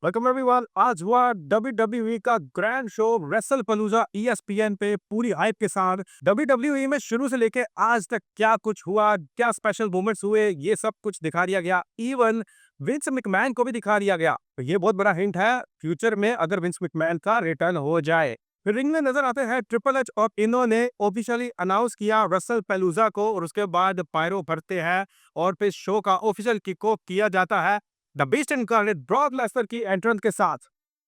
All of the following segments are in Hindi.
Welcome everyone. आज हुआ WWE का ग्रैंड शो रेसल पलूजा ESPN पे पूरी हाइप के साथ। WWE में शुरू से लेके आज तक क्या कुछ हुआ, क्या स्पेशल मोमेंट्स हुए, ये सब कुछ दिखा दिया गया। इवन विंस मैकमैन को भी दिखा दिया गया। तो ये बहुत बड़ा हिंट है फ्यूचर में अगर विंस मैकमैन का रिटर्न हो जाए। फिर रिंग में नजर आते हैं ट्रिपल एच और इन्होंने ऑफिशियली अनाउंस किया रेसल पेलूजा को, और उसके बाद पायरो भरते हैं और फिर शो का ऑफिशियल किक ऑफ किया जाता है the beast incarnate Brock Lesnar की एंट्रेंस के साथ।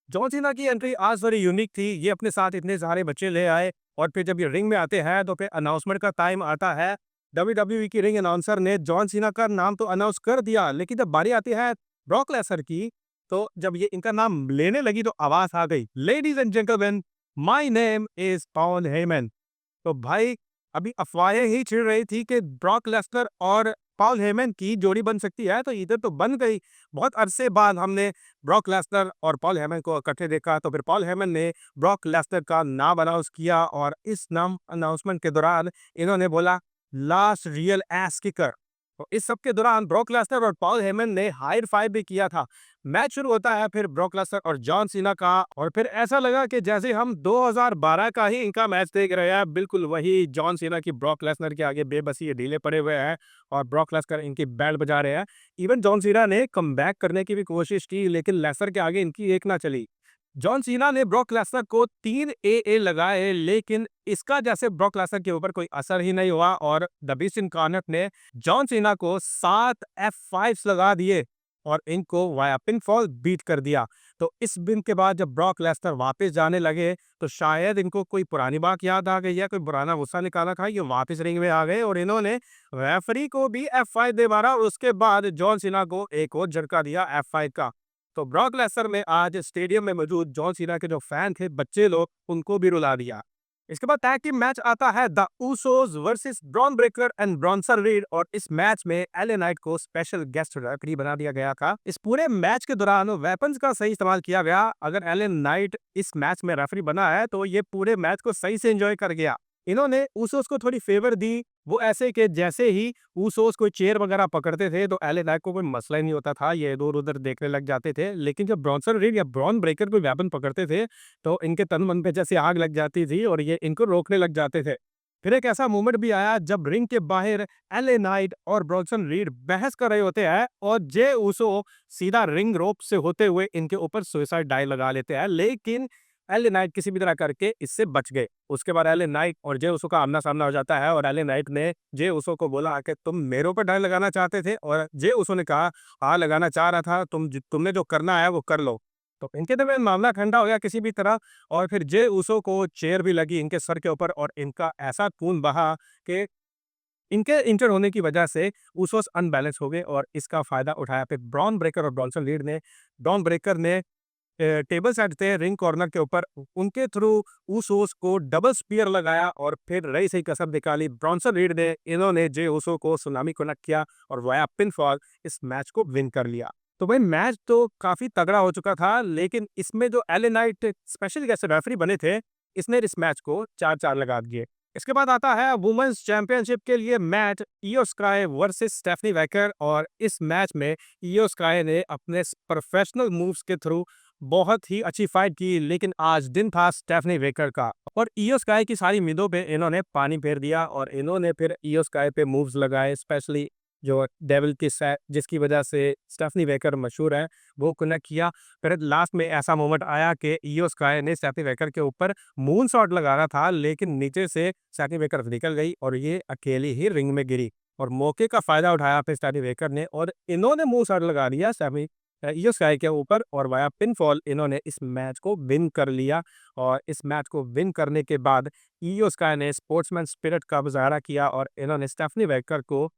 जॉन सीना की एंट्री आज बड़ी यूनिक थी। ये अपने साथ इतने सारे बच्चे ले आए और फिर जब ये रिंग में आते हैं तो फिर अनाउंसमेंट का टाइम आता है। WWE की रिंग अनाउंसर ने जॉन सीना का नाम तो अनाउंस कर दिया, लेकिन जब बारी आती है ब्रॉक लेसनर की, तो जब ये इनका नाम लेने लगी तो आवाज आ गई, ladies and gentleman, my name is Paul Heyman. तो भाई अभी अफवाहें ही छिड़ रही थी कि ब्रॉक लेसनर और पॉल हेमन की जोड़ी बन सकती है, तो इधर तो बन गई। बहुत अरसे बाद हमने ब्रॉक लेसनर और पॉल हेमन को इकट्ठे देखा, तो फिर पॉल हेमन ने ब्रॉक लेसनर का नाम अनाउंस किया और इस नाम अनाउंसमेंट के दौरान इन्होंने बोला लास्ट रियल एस किकर। तो इस सब के दौरान ब्रॉक लेसनर और पॉल हेमन ने हाई फाइव भी किया था। मैच शुरू होता है फिर ब्रॉक लेसनर और जॉन सीना का, और फिर ऐसा लगा कि जैसे हम 2012 का ही इनका मैच देख रहे हैं। बिल्कुल वही जॉन सीना की ब्रॉक लेसनर के आगे बेबसी ये ढीले पड़े हुए हैं और ब्रॉक लेसनर इनकी बैंड बजा रहे हैं। इवन जॉन सीना ने कमबैक करने की भी कोशिश की, लेकिन लेसनर के आगे इनकी एक ना चली। जॉन सीना ने ब्रॉक लेसनर को 3 AA लगाए, लेकिन इसका जैसे ब्रॉक लेसनर के ऊपर कोई असर ही नहीं हुआ और द बीस्ट इनकार्नेट ने जॉन सीना को 7 F5 लगा दिए और इनको वाया पिनफॉल बीट कर दिया। तो इस बिन के बाद जब ब्रॉक लेसनर वापस जाने लगे तो शायद इनको कोई पुरानी बात याद आ गई या कोई पुराना गुस्सा निकाला था। ये वापस रिंग में आ गए और इन्होंने रेफरी को भी F5 दे मारा और उसके बाद जॉन सीना को एक और झटका दिया F5 का। तो ब्रॉक लेसनर में आज स्टेडियम में मौजूद जॉन सीना के जो फैन थे, बच्चे लोग, उनको भी रुला दिया। इसके बाद टैग टीम मैच आता है the Usos versus Bron Breakker and Bronson read, और इस मैच में एले नाइट को स्पेशल गेस्ट रेफरी बना दिया गया था। इस पूरे मैच के दौरान वेपन्स का सही इस्तेमाल किया गया। अगर एले नाइट इस मैच में रेफरी बना है तो ये पूरे मैच को सही से एंजॉय कर गया। इन्होंने उसोस को थोड़ी फेवर दी, वो ऐसे कि जैसे ही उसोस कोई चेयर वगैरह पकड़ते थे तो एले नाइट को कोई मसला ही नहीं होता था, ये इधर उधर देखने लग जाते थे। लेकिन जब ब्रॉन्सन रीड या ब्रॉन ब्रेकर कोई वेपन पकड़ते थे तो इनके तन मन पे जैसे आग लग जाती थी और ये इनको रोकने लग जाते थे। फिर एक ऐसा मोमेंट भी आया जब रिंग के बाहर एले नाइट और ब्रॉन्सन रीड बहस कर रहे होते हैं और जे उसो सीधा रिंग रोप से होते हुए इनके ऊपर सुसाइड डाइव लगा लेते हैं, लेकिन एले नाइट किसी भी तरह करके इससे बच गए। उसके बाद एले नाइट और जे उसो का आमना सामना हो जाता है और एले नाइट ने जे उसो को बोला कि तुम मेरे ऊपर डाइव लगाना चाहते थे, और जे उसो ने कहा हाँ लगाना चाह रहा था, तुमने जो करना है वो कर लो। तो इनके दरमियान मामला ठंडा हो गया किसी भी तरह, और फिर जे उसो को चेयर भी लगी इनके सर के ऊपर और इनका ऐसा खून बहा कि इनके इंजर होने की वजह से उसोस अनबैलेंस हो गए और इसका फायदा उठाया फिर ब्रॉन ब्रेकर और ब्रॉन्सन रीड ने। ब्रॉन ब्रेकर ने टेबल सेट थे रिंग कॉर्नर के ऊपर, उनके थ्रू उसोस को डबल स्पीयर लगाया और फिर रही सही कसर निकाली ब्रॉन्सन रीड ने। इन्होंने जे उसो को सुनामी कनेक्ट किया और वाया पिन फॉल इस मैच को विन कर लिया। तो भाई मैच तो काफी तगड़ा हो चुका था, लेकिन इसमें जो LA Knight special guest referee बने थे, इसने इस मैच को 4-4 लगा दिए। इसके बाद आता है वुमेन्स चैंपियनशिप के लिए मैच इयो स्काई वर्सेस स्टेफनी वैकर, और इस मैच में इयो स्काई ने अपने प्रोफेशनल मूव्स के थ्रू बहुत ही अच्छी फाइट की, लेकिन आज दिन था स्टेफनी वेकर का और इयो स्काई की सारी उम्मीदों पे इन्होंने पानी फेर दिया और इन्होंने फिर इयो स्काई पे मूव्स लगाए, स्पेशली जो डेविल किस है जिसकी वजह से स्टेफनी वेकर मशहूर है, वो कनेक्ट किया। फिर लास्ट में ऐसा मोमेंट आया कि इयो स्काई ने स्टेफनी वेकर के ऊपर मून शॉट लगाना था, लेकिन नीचे से स्टेफनी वेकर निकल गई और ये अकेली ही रिंग में गिरी, और मौके का फायदा उठाया फिर स्टेफनी वेकर ने और इन्होंने मून शॉट लगा दिया स्टेफनी इयो स्काई के ऊपर, और वाया पिनफॉल इन्होंने इस मैच को विन कर लिया। और इस मैच को विन करने के बाद इयो स्काई ने स्पोर्ट्समैन स्पिरिट का मुजाहरा किया और इन्होंने स्टेफनी वेकर को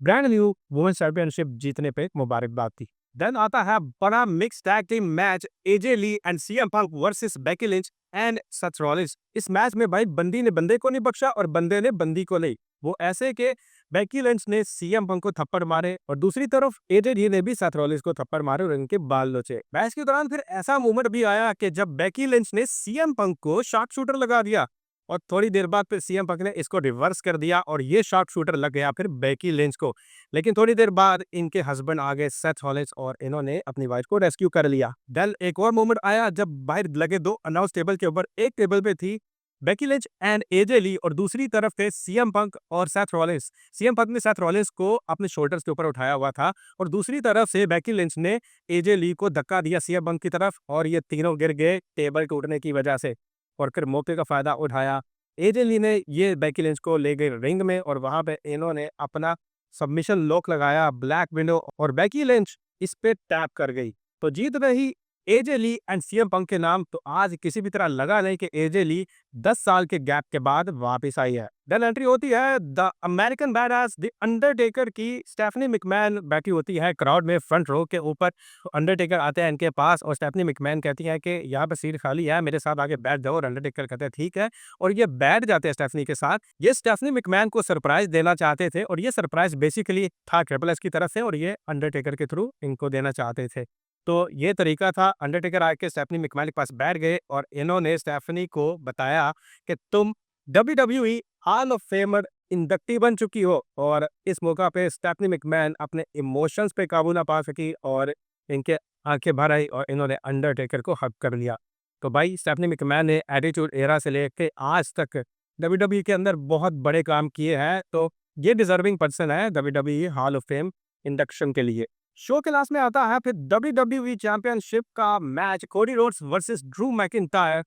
ब्रांड न्यू वुमेन्स चैंपियनशिप जीतने पे मुबारकबाद दी। देन आता है बड़ा mix tag team match AJ Lee and CM Punk versus Becky Lynch and Seth Rollins. इस मैच में भाई बंदी ने बंदे को नहीं बख्शा और बंदे ने बंदी को नहीं। वो ऐसे के बेकी लिंच ने सीएम पंक को थप्पड़ मारे और दूसरी तरफ एजे ली ने भी सेथ रॉलिंस को थप्पड़ मारे और इनके बाल नोचे। मैच के दौरान फिर ऐसा मोमेंट भी आया कि जब बेकी लिंच ने सीएम पंक को शार्प शूटर लगा दिया, और थोड़ी देर बाद फिर सीएम पंक ने इसको रिवर्स कर दिया और ये शार्प शूटर लग गया फिर बेकी लिंच को। लेकिन थोड़ी देर बाद इनके हस्बैंड आ गए सेथ रॉलिंस और इन्होंने अपनी वाइफ को रेस्क्यू कर लिया। देन एक और मोमेंट आया जब बाहर लगे दो अनाउंस टेबल के ऊपर, एक टेबल पे थी बेकी लिंच एंड एजे ली और दूसरी तरफ थे सीएम पंक और सेथ रॉलिंस। सीएम पंक ने सेथ रॉलिंस को अपने शोल्डर्स के ऊपर उठाया हुआ था और दूसरी तरफ से बेकी लिंच ने एजे ली को धक्का दिया सीएम पंक की तरफ और ये तीनों गिर गए टेबल टूटने की वजह से। और फिर मौके का फायदा उठाया एजे ली ने ये बेकी लिंच को ले गए रिंग में और वहां पे इन्होंने अपना सबमिशन लॉक लगाया ब्लैक विंडो और बेकी लिंच इस पे टैप कर गई। तो जीत रही एजे ली एंड सीएम पंक के नाम। तो आज किसी भी तरह लगा नहीं कि एजे ली 10 साल के गैप के बाद वापस आई है। देन एंट्री होती है the American badass the Undertaker की। स्टेफनी मैकमैन बैठी होती है क्राउड में फ्रंट रो के ऊपर। अंडरटेकर आते हैं इनके पास और स्टेफनी मैकमैन कहती है कि यहाँ पे सीट खाली है, मेरे साथ आगे बैठ जाओ। और अंडरटेकर कहते हैं ठीक है और ये बैठ जाते हैं स्टेफनी के साथ। ये स्टेफनी मैकमैन को सरप्राइज देना चाहते थे और ये सरप्राइज बेसिकली था ट्रिपल एच की तरफ से और ये अंडरटेकर के थ्रू इनको देना चाहते थे। तो ये तरीका था। अंडरटेकर आके स्टेफनी मैकमैन के पास बैठ गए और इन्होंने स्टेफनी को बताया कि तुम WWE hall of famer inductee बन चुकी हो। और इस मौका पे स्टेफनी मैकमैन अपने इमोशंस पे काबू ना पा सकी और इनके आंखें भर आई और इन्होंने अंडरटेकर को हग कर लिया। तो भाई स्टेफनी मैकमैन ने एटीट्यूड एरा से लेके आज तक डब्ल्यूडब्ल्यूई के अंदर बहुत बड़े काम किए हैं। तो ये डिजर्विंग पर्सन है WWE hall of fame induction के लिए। शो के लास्ट में आता है फिर डब्ल्यूडब्ल्यूई चैंपियनशिप का match Cody Rhodes versus Drew McIntyre.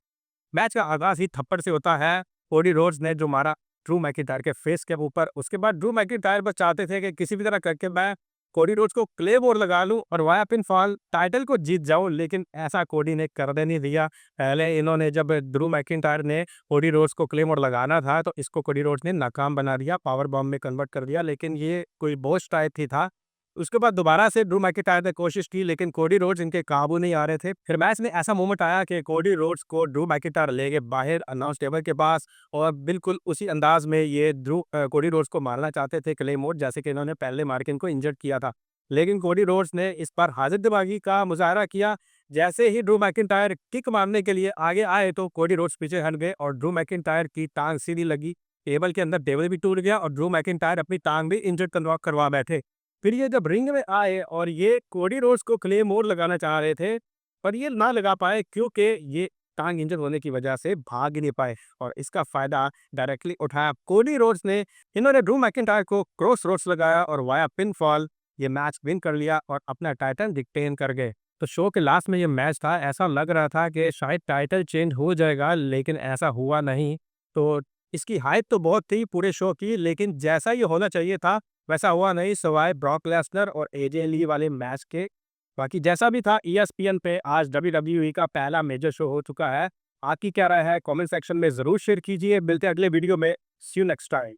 Match का आगाज ही थप्पड़ से होता है। कोडी रोड्स ने जो मारा ड्रू मैकिंटायर के फेस के ऊपर। उसके बाद ड्रू मैकिंटायर बस चाहते थे कि किसी भी तरह करके मैं कोडी रोड्स को क्लेमोर लगा लूं और वाया पिन फॉल टाइटल को जीत जाऊं, लेकिन ऐसा कोडी ने करने नहीं दिया। पहले इन्होंने जब ड्रू मैकिंटायर ने कोडी रोड्स को क्लेमोर लगाना था तो इसको कोडी रोड्स ने नाकाम बना दिया, पावर बॉम्ब में कन्वर्ट कर दिया। लेकिन ये कोई बोस्ट टाइप ही था। उसके बाद दोबारा से ड्रू मैकिंटायर ने कोशिश की लेकिन कोडी रोड्स इनके काबू नहीं आ रहे थे। फिर मैच में ऐसा मोमेंट आया कि कोडी रोड्स को ड्रू मैकिंटायर ले गए बाहर अनाउंस टेबल के पास और बिल्कुल उसी अंदाज में ये कोडी रोड्स को मारना चाहते थे क्लेमोर, जैसे कि इन्होंने पहले मार के इनको इंजर्ड किया था। लेकिन कोडी रोड्स ने इस बार हाजिर दिमागी का मुजाहरा किया। जैसे ही ड्रू मैकिंटायर किक मारने के लिए आगे आए तो कोडी रोड्स पीछे हट गए और ड्रू मैकिंटायर की टांग सीधी लगी टेबल के अंदर। टेबल भी टूट गया और ड्रू मैकिंटायर अपनी टांग भी इंजर्ड करवा बैठे। फिर ये जब रिंग में आए और ये कोडी रोड्स को क्लेमोर लगाना चाह रहे थे पर ये ना लगा पाए क्योंकि ये टांग इंजर होने की वजह से भाग ही नहीं पाए और इसका फायदा डायरेक्टली उठाया कोडी रोड्स ने। इन्होंने ड्रू मैकिंटायर को क्रॉस रोड्स लगाया और वाया पिन फॉल ये मैच विन कर लिया और अपना टाइटल रिटेन कर गए। तो शो के लास्ट में ये मैच था, ऐसा लग रहा था कि शायद टाइटल चेंज हो जाएगा लेकिन ऐसा हुआ नहीं। तो इसकी हाइप तो बहुत थी पूरे शो की, लेकिन जैसा ये होना चाहिए था वैसा हुआ नहीं, सिवाय ब्रॉक लेसनर और एजे ली वाले मैच के। बाकी जैसा भी था ईएसपीएन पे आज डब्ल्यूडब्ल्यूई का पहला मेजर शो हो चुका है। आपकी क्या राय है कमेंट सेक्शन में जरूर शेयर कीजिए। मिलते हैं अगले वीडियो में। सी यू नेक्स्ट टाइम।